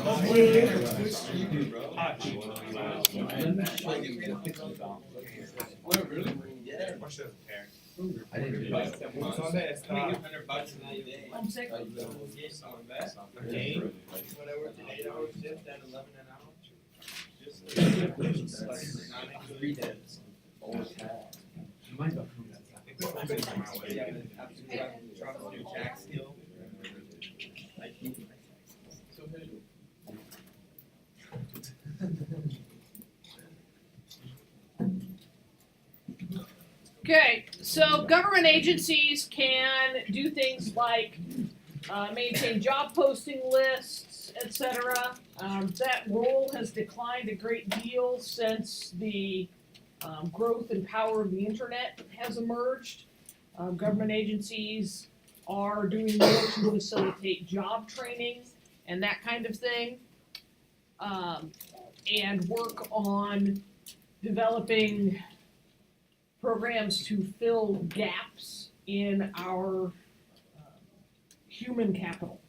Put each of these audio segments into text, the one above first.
I didn't do that. $100 I'm sick. When I worked an 8-hour shift at 11 an hour. Just like 3 days. Always had. Mine's about to come back. yeah, trying to do tax skill. I keep my taxes. Okay, so government agencies can do things like maintain job posting lists, etc. That role has declined a great deal since the growth and power of the internet has emerged. Government agencies are doing more to facilitate job training and that kind of thing, and work on developing programs to fill gaps in our human capital.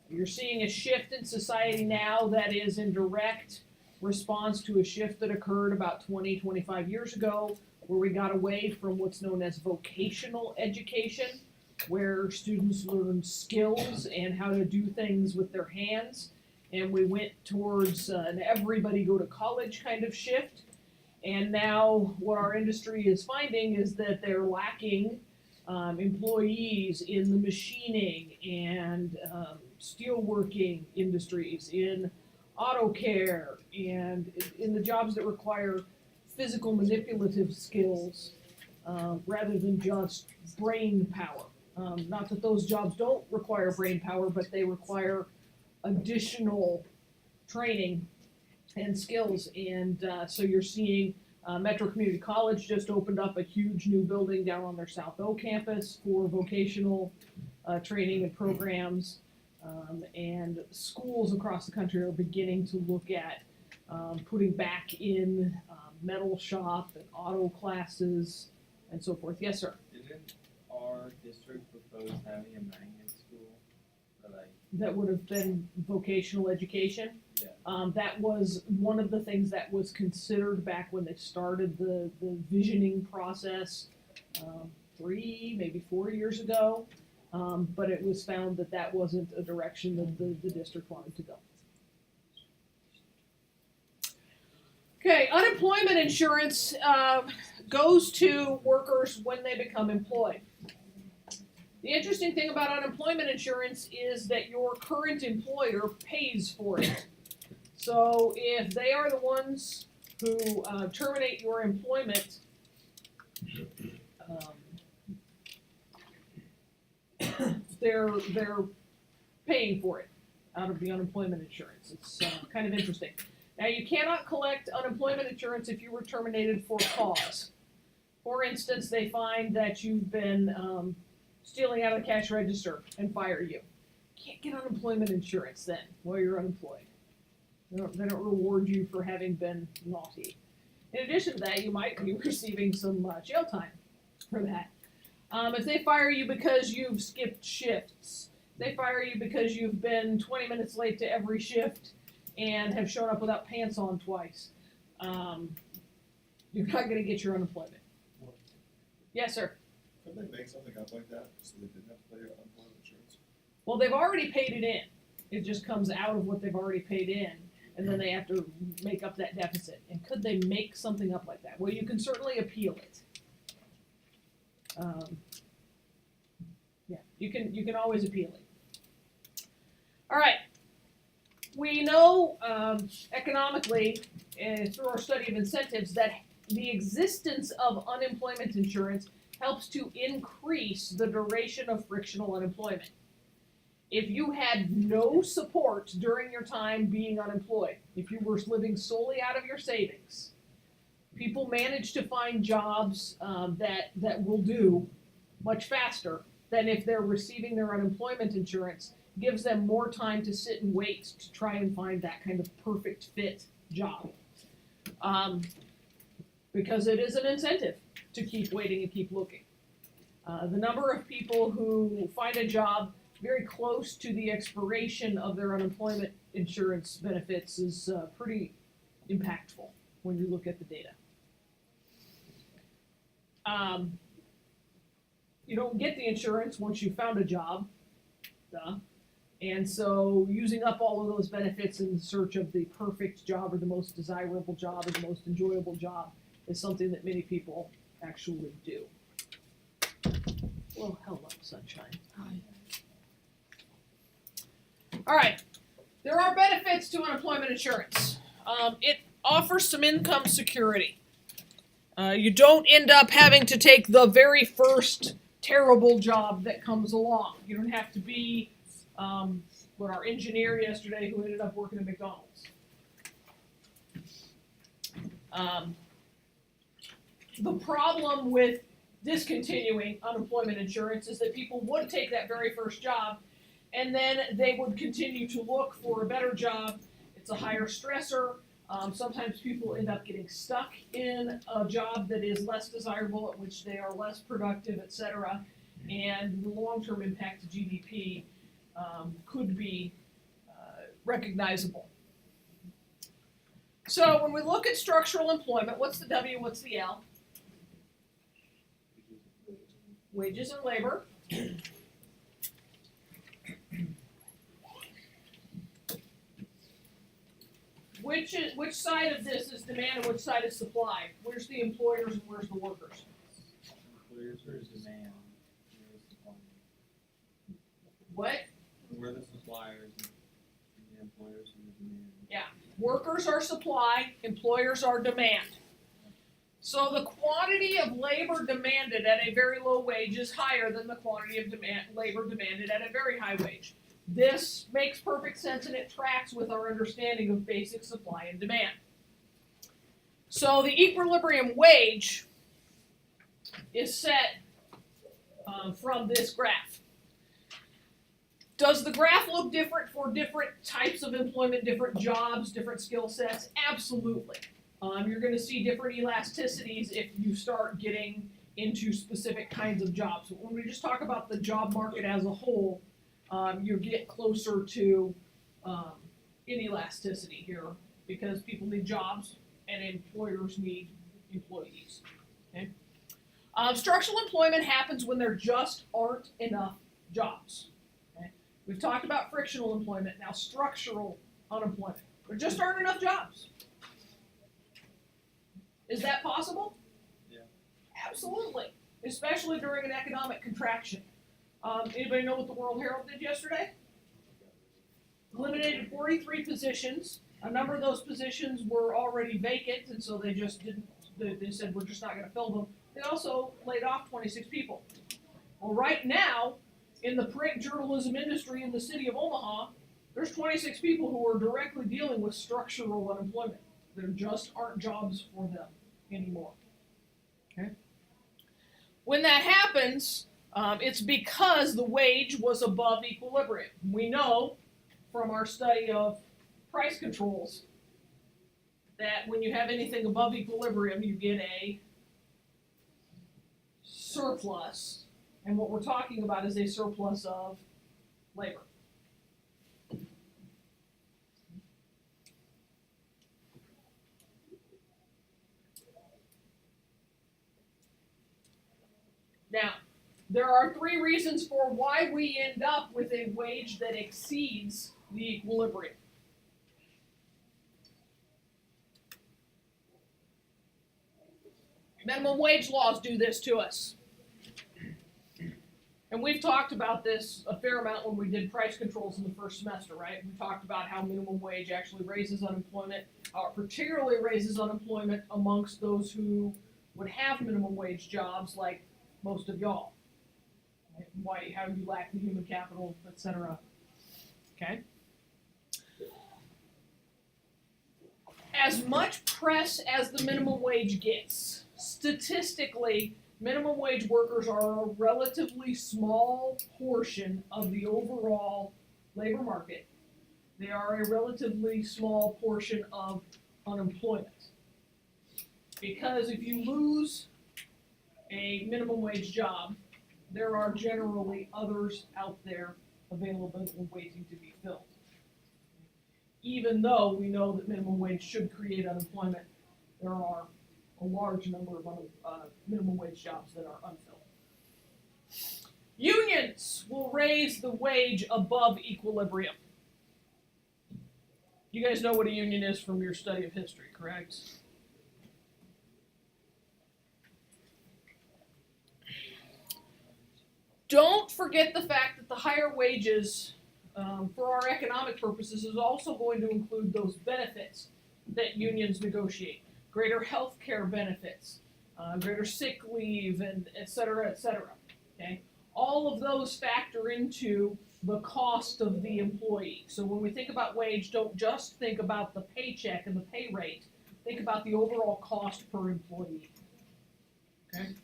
You're seeing a shift in society now that is in direct response to a shift that occurred about 20, 25 years ago, where we got away from what's known as vocational education, where students learn skills and how to do things with their hands, and we went towards an everybody go to college kind of shift. And now what our industry is finding is that they're lacking employees in the machining and steelworking industries, in auto care, and in the jobs that require physical manipulative skills rather than just brain power. Not that those jobs don't require brain power, but they require additional training and skills, and so you're seeing Metro Community College just opened up a huge new building down on their South O campus for vocational training and programs, and schools across the country are beginning to look at putting back in metal shop and auto classes and so forth. Yes, sir? Didn't our district propose having a magnet school? That would have been vocational education. Yeah. That was one of the things that was considered back when they started the visioning process 3, maybe 4 years ago, but it was found that that wasn't a direction that the district wanted to go. Okay, unemployment insurance goes to workers when they become employed. The interesting thing about unemployment insurance is that your current employer pays for it. So if they are the ones who terminate your employment, they're paying for it out of the unemployment insurance. It's kind of interesting. Now, you cannot collect unemployment insurance if you were terminated for cause. For instance, they find that you've been stealing out of the cash register and fire you. You can't get unemployment insurance then while you're unemployed. They don't reward you for having been naughty. In addition to that, you might be receiving some jail time for that. If they fire you because you've skipped shifts, they fire you because you've been 20 minutes late to every shift and have shown up without pants on twice, you're not going to get your unemployment. Yes, sir? Couldn't they make something up like that so they didn't have to pay unemployment insurance? Well, they've already paid it in. It just comes out of what they've already paid in, and then they have to make up that deficit. And could they make something up like that? Well, you can certainly appeal it. Yeah, you can always appeal it. All right. We know economically, through our study of incentives, that the existence of unemployment insurance helps to increase the duration of frictional unemployment. If you had no support during your time being unemployed, if you were living solely out of your savings, people manage to find jobs that will do much faster than if they're receiving their unemployment insurance. Gives them more time to sit and wait to try and find that kind of perfect fit job. Because it is an incentive to keep waiting and keep looking. The number of people who find a job very close to the expiration of their unemployment insurance benefits is pretty impactful when you look at the data. You don't get the insurance once you found a job, duh. And so using up all of those benefits in search of the perfect job or the most desirable job or the most enjoyable job is something that many people actually do. Well, hello, sunshine. All right, there are benefits to unemployment insurance. It offers some income security. You don't end up having to take the very first terrible job that comes along. You don't have to be what our engineer yesterday who ended up working at McDonald's. The problem with discontinuing unemployment insurance is that people would take that very first job and then they would continue to look for a better job. It's a higher stressor. Sometimes people end up getting stuck in a job that is less desirable, at which they are less productive, etc. And the long-term impact to GDP could be recognizable. So when we look at structural employment, what's the W, what's the L? Wages and labor. Which side of this is demand and which side is supply? Where's the employers and where's the workers? Employers versus demand. What? We're the suppliers and the employers and the demand. Yeah. Workers are supply, employers are demand. So the quantity of labor demanded at a very low wage is higher than the quantity of labor demanded at a very high wage. This makes perfect sense and it tracks with our understanding of basic supply and demand. So the equilibrium wage is set from this graph. Does the graph look different for different types of employment, different jobs, different skill sets? Absolutely. You're going to see different elasticities if you start getting into specific kinds of jobs. But when we just talk about the job market as a whole, you get closer to inelasticity here because people need jobs and employers need employees. Okay? Structural employment happens when there just aren't enough jobs. Okay? We've talked about frictional employment, now structural unemployment. There just aren't enough jobs. Is that possible? Yeah. Absolutely, especially during an economic contraction. Anybody know what the World Herald did yesterday? Eliminated 43 positions. A number of those positions were already vacant, and so they just didn't, they said, we're just not going to fill them. They also laid off 26 people. Well, right now, in the print journalism industry in the city of Omaha, there's 26 people who are directly dealing with structural unemployment. There just aren't jobs for them anymore. Okay? When that happens, it's because the wage was above equilibrium. We know from our study of price controls that when you have anything above equilibrium, you get a surplus. And what we're talking about is a surplus of labor. Now, there are three reasons for why we end up with a wage that exceeds the equilibrium. Minimum wage laws do this to us. And we've talked about this a fair amount when we did price controls in the first semester, right? We talked about how minimum wage actually raises unemployment, how it particularly raises unemployment amongst those who would have minimum wage jobs like most of y'all. Why, how you lack the human capital, etc. Okay? As much press as the minimum wage gets, statistically, minimum wage workers are a relatively small portion of the overall labor market. They are a relatively small portion of unemployment. Because if you lose a minimum wage job, there are generally others out there available and waiting to be filled. Even though we know that minimum wage should create unemployment, there are a large number of minimum wage jobs that are unfilled. Unions will raise the wage above equilibrium. You guys know what a union is from your study of history, correct? Don't forget the fact that the higher wages, for our economic purposes, is also going to include those benefits that unions negotiate. Greater health care benefits, greater sick leave, and et cetera, okay? All of those factor into the cost of the employee. So when we think about wage, don't just think about the paycheck and the pay rate. Think about the overall cost per employee, okay?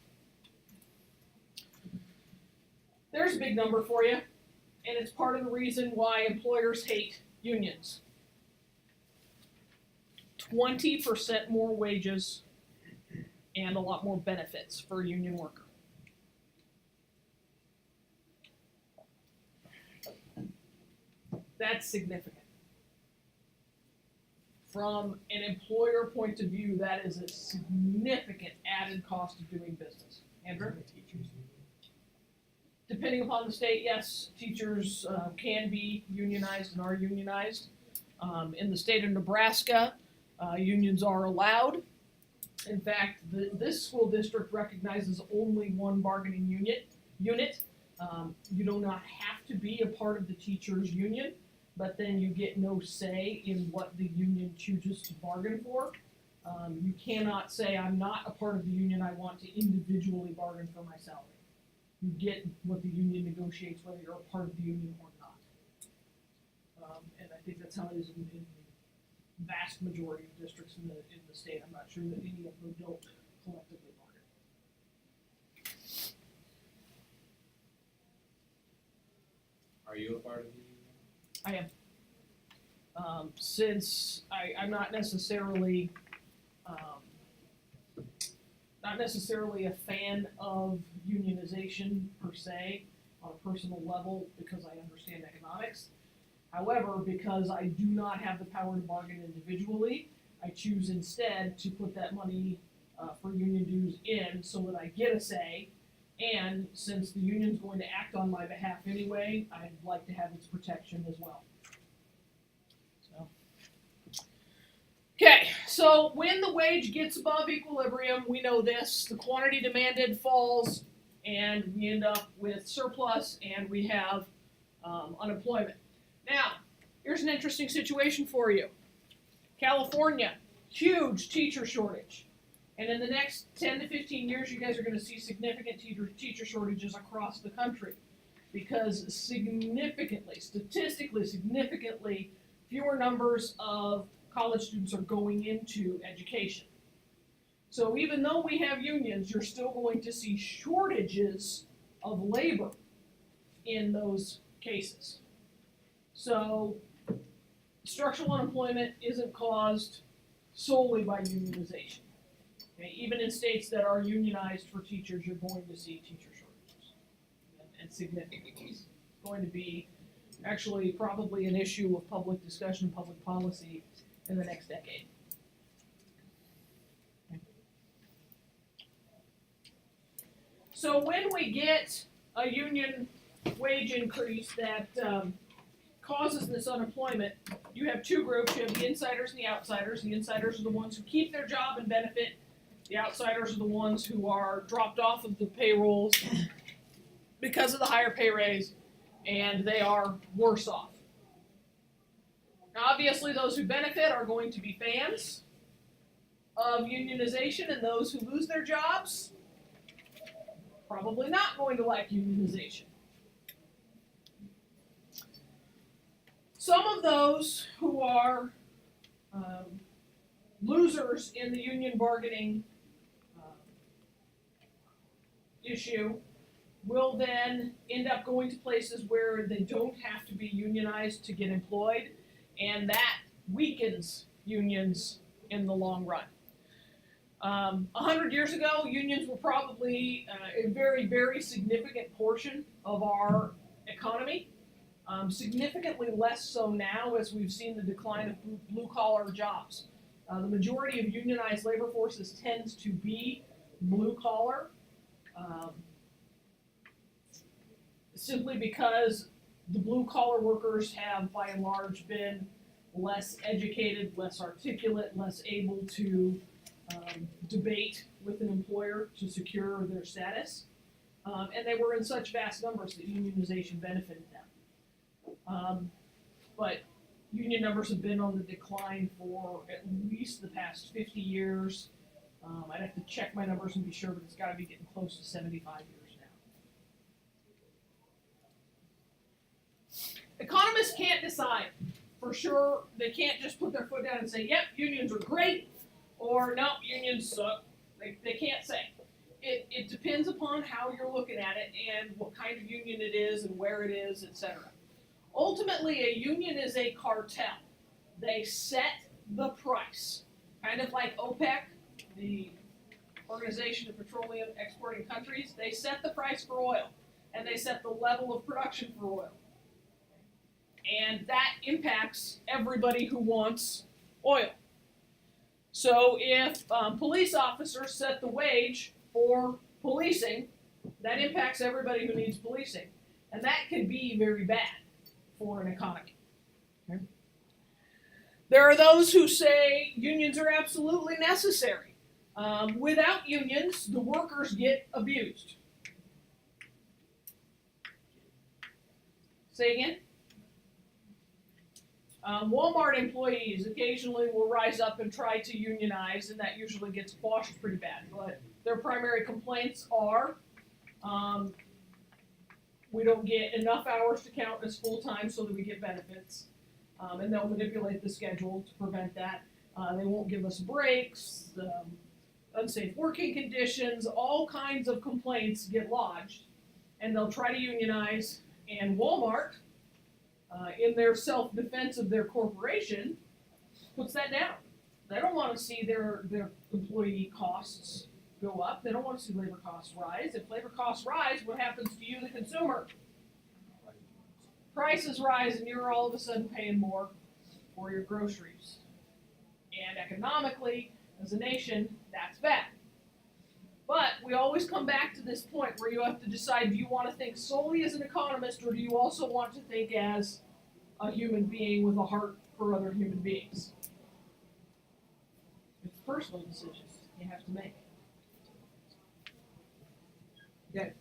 There's a big number for you, and it's part of the reason why employers hate unions. 20% more wages and a lot more benefits for a union worker. That's significant. From an employer point of view, that is a significant added cost of doing business. Andrew? Depending upon the state, yes, teachers can be unionized and are unionized. In the state of Nebraska, unions are allowed. In fact, this school district recognizes only one bargaining unit. You do not have to be a part of the teachers' union, but then you get no say in what the union chooses to bargain for. You cannot say, I'm not a part of the union, I want to individually bargain for my salary. You get what the union negotiates, whether you're a part of the union or not. And I think that's how it is in the vast majority of districts in the state. I'm not sure that any of them don't collectively bargain. Are you a part of the union? I am. Since I'm not necessarily a fan of unionization per se on a personal level because I understand economics. However, because I do not have the power to bargain individually, I choose instead to put that money for union dues in so that I get a say. And since the union's going to act on my behalf anyway, I'd like to have its protection as well. Okay, so when the wage gets above equilibrium, we know this, the quantity demanded falls, and we end up with surplus, and we have unemployment. Now, here's an interesting situation for you. California, huge teacher shortage. And in the next 10 to 15 years, you guys are going to see significant teacher shortages across the country because statistically significantly, fewer numbers of college students are going into education. So even though we have unions, you're still going to see shortages of labor in those cases. So structural unemployment isn't caused solely by unionization. Okay? Even in states that are unionized for teachers, you're going to see teacher shortages and significant. It's going to be actually probably an issue of public discussion, public policy in the next decade. Okay. So when we get a union wage increase that causes this unemployment, you have two groups. You have the insiders and the outsiders. The insiders are the ones who keep their job and benefit. The outsiders are the ones who are dropped off of the payrolls because of the higher pay raise, and they are worse off. Now, obviously, those who benefit are going to be fans of unionization, and those who lose their jobs probably not going to like unionization. Some of those who are losers in the union bargaining issue will then end up going to places where they don't have to be unionized to get employed, and that weakens unions in the long run. 100 years ago, unions were probably a very, very significant portion of our economy. Significantly less so now as we've seen the decline of blue-collar jobs. The majority of unionized labor forces tends to be blue-collar, simply because the blue-collar workers have, by and large, been less educated, less articulate, less able to debate with an employer to secure their status. And they were in such vast numbers that unionization benefited them. But union numbers have been on the decline for at least the past 50 years. I'd have to check my numbers and be sure, but it's got to be getting close to 75 years now. Economists can't decide for sure. They can't just put their foot down and say, yep, unions are great, or no, unions suck. They can't say. It depends upon how you're looking at it and what kind of union it is and where it is, etc. Ultimately, a union is a cartel. They set the price. Kind of like OPEC, the Organization of Petroleum Exporting Countries, they set the price for oil, and they set the level of production for oil. And that impacts everybody who wants oil. So if police officers set the wage for policing, that impacts everybody who needs policing. And that can be very bad for an economy. Okay? There are those who say unions are absolutely necessary. Without unions, the workers get abused. Say again? Walmart employees occasionally will rise up and try to unionize, and that usually gets quashed pretty bad. But their primary complaints are we don't get enough hours to count as full-time so that we get benefits. And they'll manipulate the schedule to prevent that. They won't give us breaks, unsafe working conditions, all kinds of complaints get lodged. And they'll try to unionize, and Walmart, in their self-defense of their corporation, puts that down. They don't want to see their employee costs go up. They don't want to see labor costs rise. If labor costs rise, what happens to you, the consumer? Prices rise, and you're all of a sudden paying more for your groceries. And economically, as a nation, that's bad. But we always come back to this point where you have to decide, do you want to think solely as an economist, or do you also want to think as a human being with a heart for other human beings? It's a personal decision you have to make. Okay.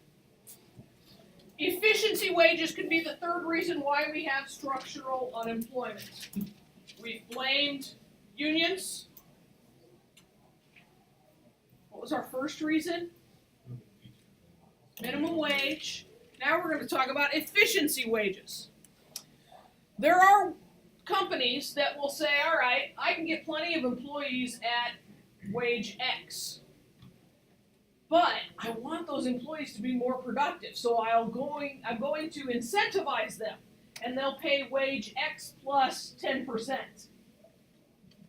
Efficiency wages could be the third reason why we have structural unemployment. We've blamed unions. What was our first reason? Minimum wage. Now we're going to talk about efficiency wages. There are companies that will say, all right, I can get plenty of employees at wage X, but I want those employees to be more productive, so I'm going to incentivize them, and they'll pay wage X plus 10%.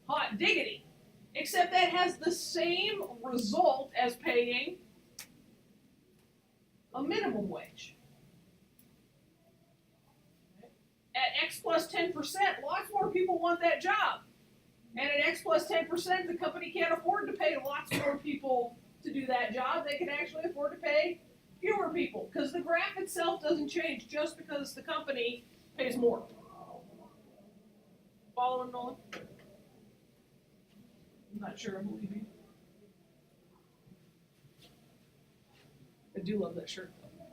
Hot diggity. Except that has the same result as paying a minimum wage. At X plus 10%, lots more people want that job. And at X plus 10%, the company can't afford to pay lots more people to do that job. They can actually afford to pay fewer people, because the graph itself doesn't change just because the company pays more. Following, Nolan? I'm not sure I believe you. I do love that shirt, though.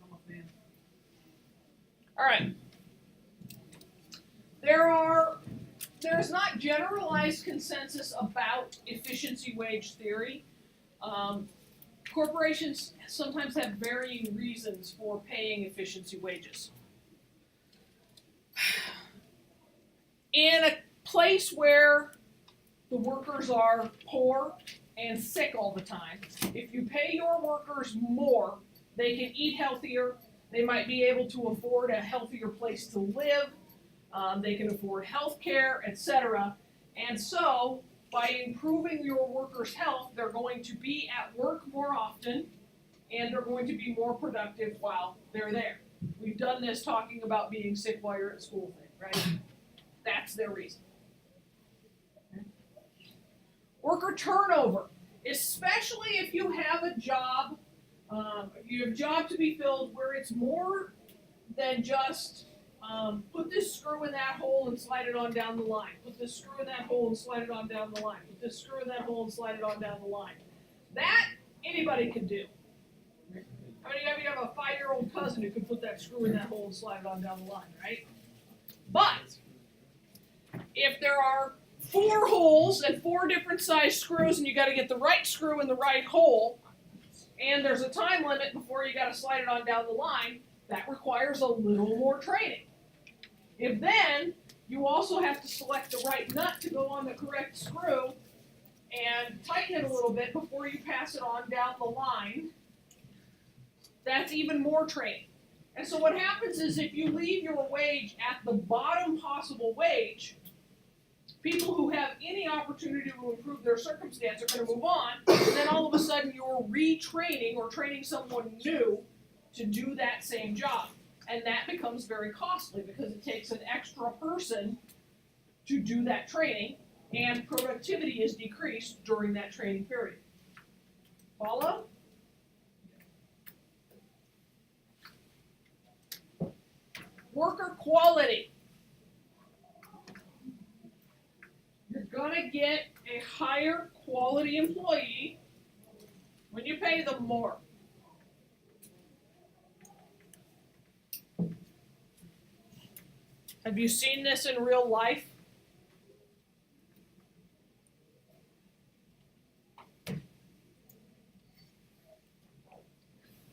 I'm a fan. All right. There's not generalized consensus about efficiency wage theory. Corporations sometimes have varying reasons for paying efficiency wages. In a place where the workers are poor and sick all the time, if you pay your workers more, they can eat healthier, they might be able to afford a healthier place to live, they can afford health care, etc. And so, by improving your workers' health, they're going to be at work more often, and they're going to be more productive while they're there. We've done this talking about being sick while you're at school thing, right? That's their reason. Worker turnover, especially if you have a job, you have a job to be filled where it's more than just put this screw in that hole and slide it on down the line. Put this screw in that hole and slide it on down the line. Put this screw in that hole and slide it on down the line. That anybody can do. How many of you have a 5-year-old cousin who can put that screw in that hole and slide it on down the line, right? But if there are 4 holes and 4 different size screws and you got to get the right screw in the right hole, and there's a time limit before you got to slide it on down the line, that requires a little more training. If then you also have to select the right nut to go on the correct screw and tighten it a little bit before you pass it on down the line, that's even more training. And so what happens is if you leave your wage at the bottom possible wage, people who have any opportunity to improve their circumstance are going to move on, and then all of a sudden you're retraining or training someone new to do that same job. And that becomes very costly because it takes an extra person to do that training, and productivity is decreased during that training period. Follow? Worker quality. You're gonna get a higher quality employee when you pay them more. Have you seen this in real life?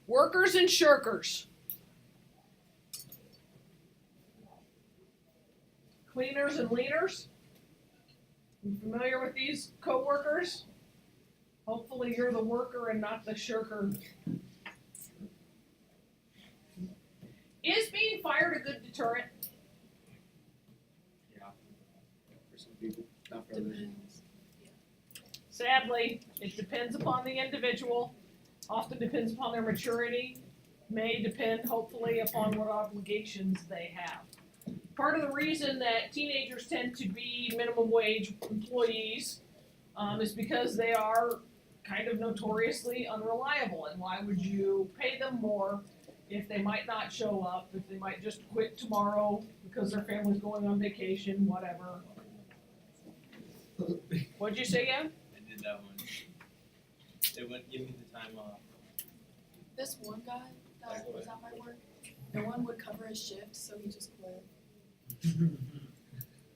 Workers and shirkers. Cleaners and leaners. You familiar with these co-workers? Hopefully you're the worker and not the shirker. Is being fired a good deterrent? Yeah. For some people, not for others. Sadly, it depends upon the individual, often depends upon their maturity, may depend hopefully upon what obligations they have. Part of the reason that teenagers tend to be minimum wage employees is because they are kind of notoriously unreliable. And why would you pay them more if they might not show up, if they might just quit tomorrow because their family's going on vacation, whatever. What'd you say, Gavin? I did that one. They wouldn't give me the time off. This one guy that was at my work, no one would cover his shift, so he just quit.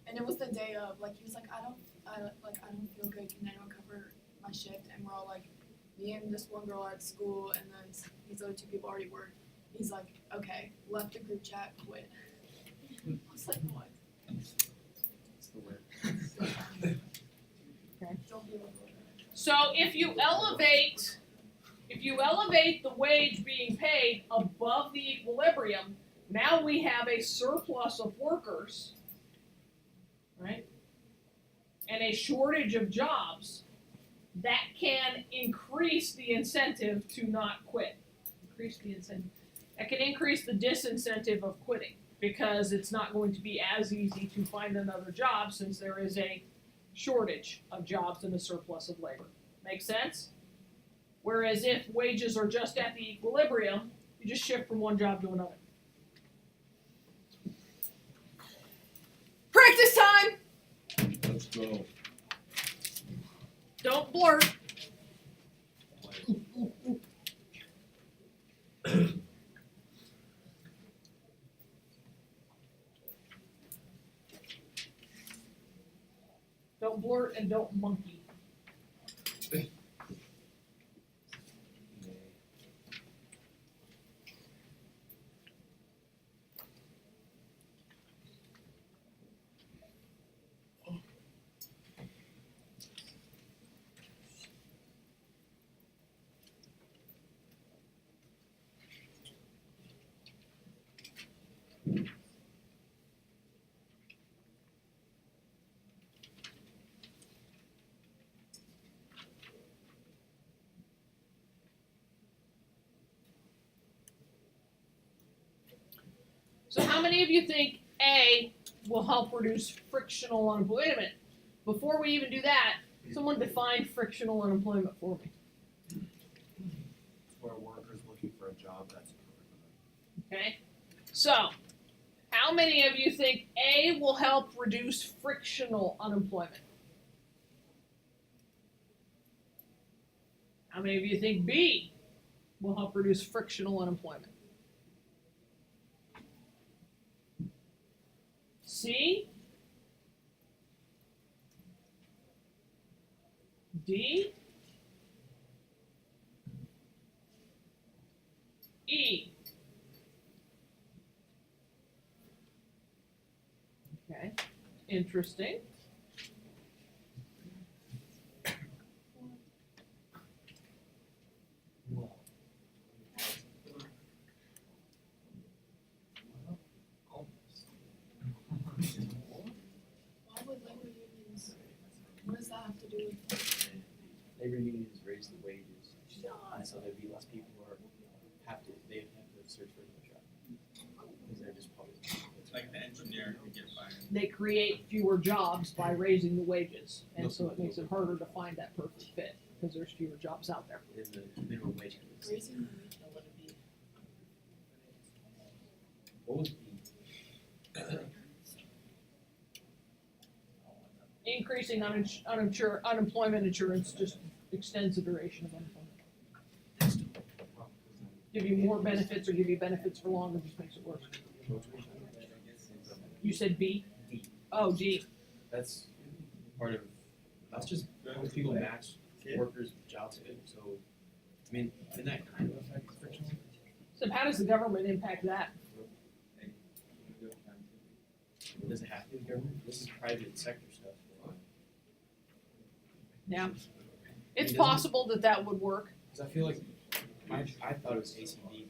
And it was the day of, like, he was like, I don't feel good, can anyone cover my shift? And we're all like, me and this one girl are at school, and then these other 2 people already work. He's like, okay, left the group chat, quit. I was like, what? It's the way. Don't be like that. So if you elevate the wage being paid above the equilibrium, now we have a surplus of workers, right? And a shortage of jobs that can increase the incentive to not quit. Increase the incentive. That can increase the disincentive of quitting because it's not going to be as easy to find another job since there is a shortage of jobs and a surplus of labor. Make sense? Whereas if wages are just at the equilibrium, you just shift from one job to another. Practice time! Let's go. Don't blurt. Don't blurt and don't monkey. how many of you think A will help reduce frictional unemployment? Wait a minute. Before we even do that, someone define frictional unemployment for me. Where a worker's looking for a job that's Okay? So, how many of you think A will help reduce frictional unemployment? How many of you think B will help reduce frictional unemployment? C? D? E? Okay, interesting. Why would labor unions, what does that have to do with? Labor unions raise the wages, and so there'd be less people who they have to search for a job. Because they're just probably. It's like the engineer who gets fired. They create fewer jobs by raising the wages, and so it makes it harder to find that perfect fit because there's fewer jobs out there. In the minimum wage. Raising the wage. What would be? Increasing unemployment insurance just extends the duration of unemployment. Give you more benefits or give you benefits for longer just makes it worse. You said B? D. Oh, D. That's part of. That's just how people match workers' jobs. So, I mean, isn't that kind of affect frictional? So how does the government impact that? Does it have to be government? This is private sector stuff. Yeah. It's possible that that would work. Because I feel like I thought it was ACD,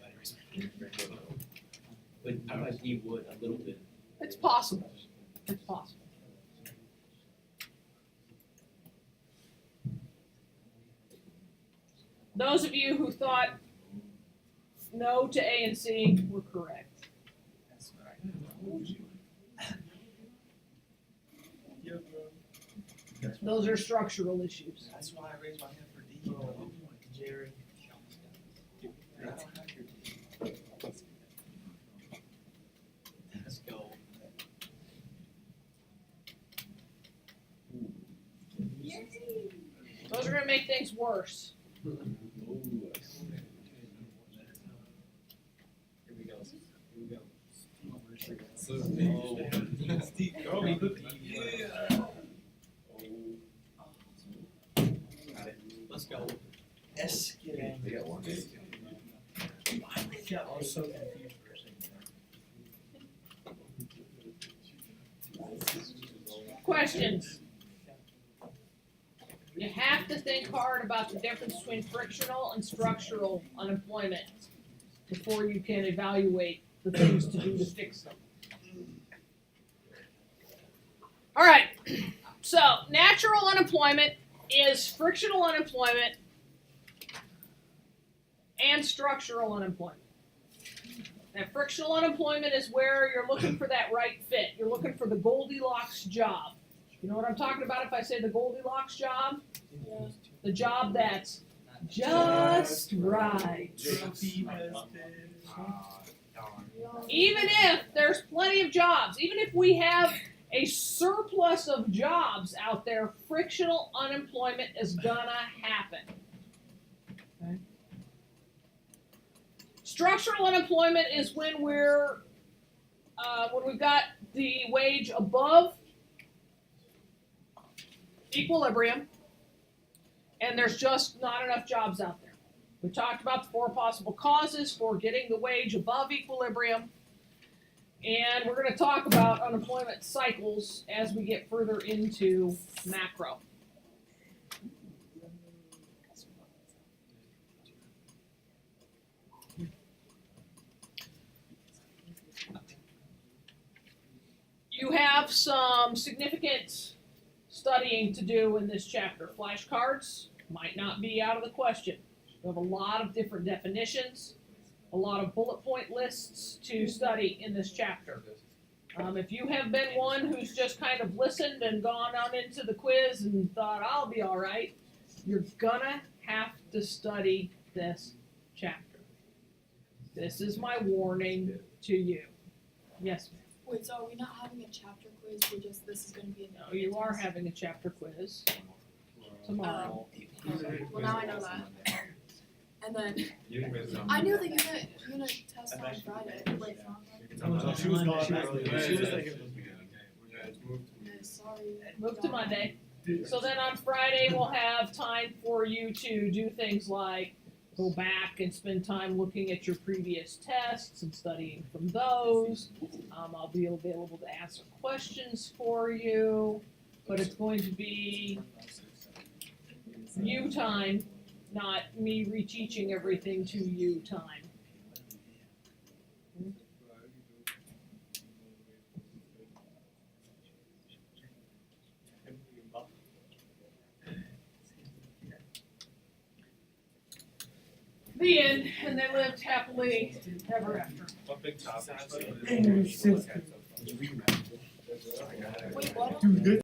but I thought D would a little bit. It's possible. It's possible. Those of you who thought no to A and C were correct. That's what I told you. Those are structural issues. That's why I raised my hand for D. Jerry. I don't have your D. Let's go. Those are going to make things worse. Here we go. Here we go. Let's go. Escalate. They got one. Yeah, I was so confused for a second. Questions? You have to think hard about the difference between frictional and structural unemployment before you can evaluate the things to do to fix them. All right, so natural unemployment is frictional unemployment and structural unemployment. Now, frictional unemployment is where you're looking for that right fit. You're looking for the Goldilocks job. You know what I'm talking about if I say the Goldilocks job? Yeah. The job that's just right. Even if there's plenty of jobs, even if we have a surplus of jobs out there, frictional unemployment is gonna happen. Okay. Structural unemployment is when we've got the wage above equilibrium, and there's just not enough jobs out there. We talked about the 4 possible causes for getting the wage above equilibrium, and we're going to talk about unemployment cycles as we get further into macro. You have some significant studying to do in this chapter. Flashcards might not be out of the question. We have a lot of different definitions. a lot of bullet point lists to study in this chapter. If you have been one who's just kind of listened and gone on into the quiz and thought, I'll be all right, you're gonna have to study this chapter. This is my warning to you. Yes, ma'am. Wait, so are we not having a chapter quiz? This is gonna be a No, you are having a chapter quiz tomorrow. Well, now I know that. And then I knew the unit test on Friday. Wait, She was gone earlier. She was thinking. no, sorry. Move to Monday. So then on Friday, we'll have time for you to do things like go back and spend time looking at your previous tests and studying from those. I'll be available to answer questions for you, but it's going to be you time, not me reteaching everything to you time. The end, and they lived happily ever after. What big topic? Wait, what?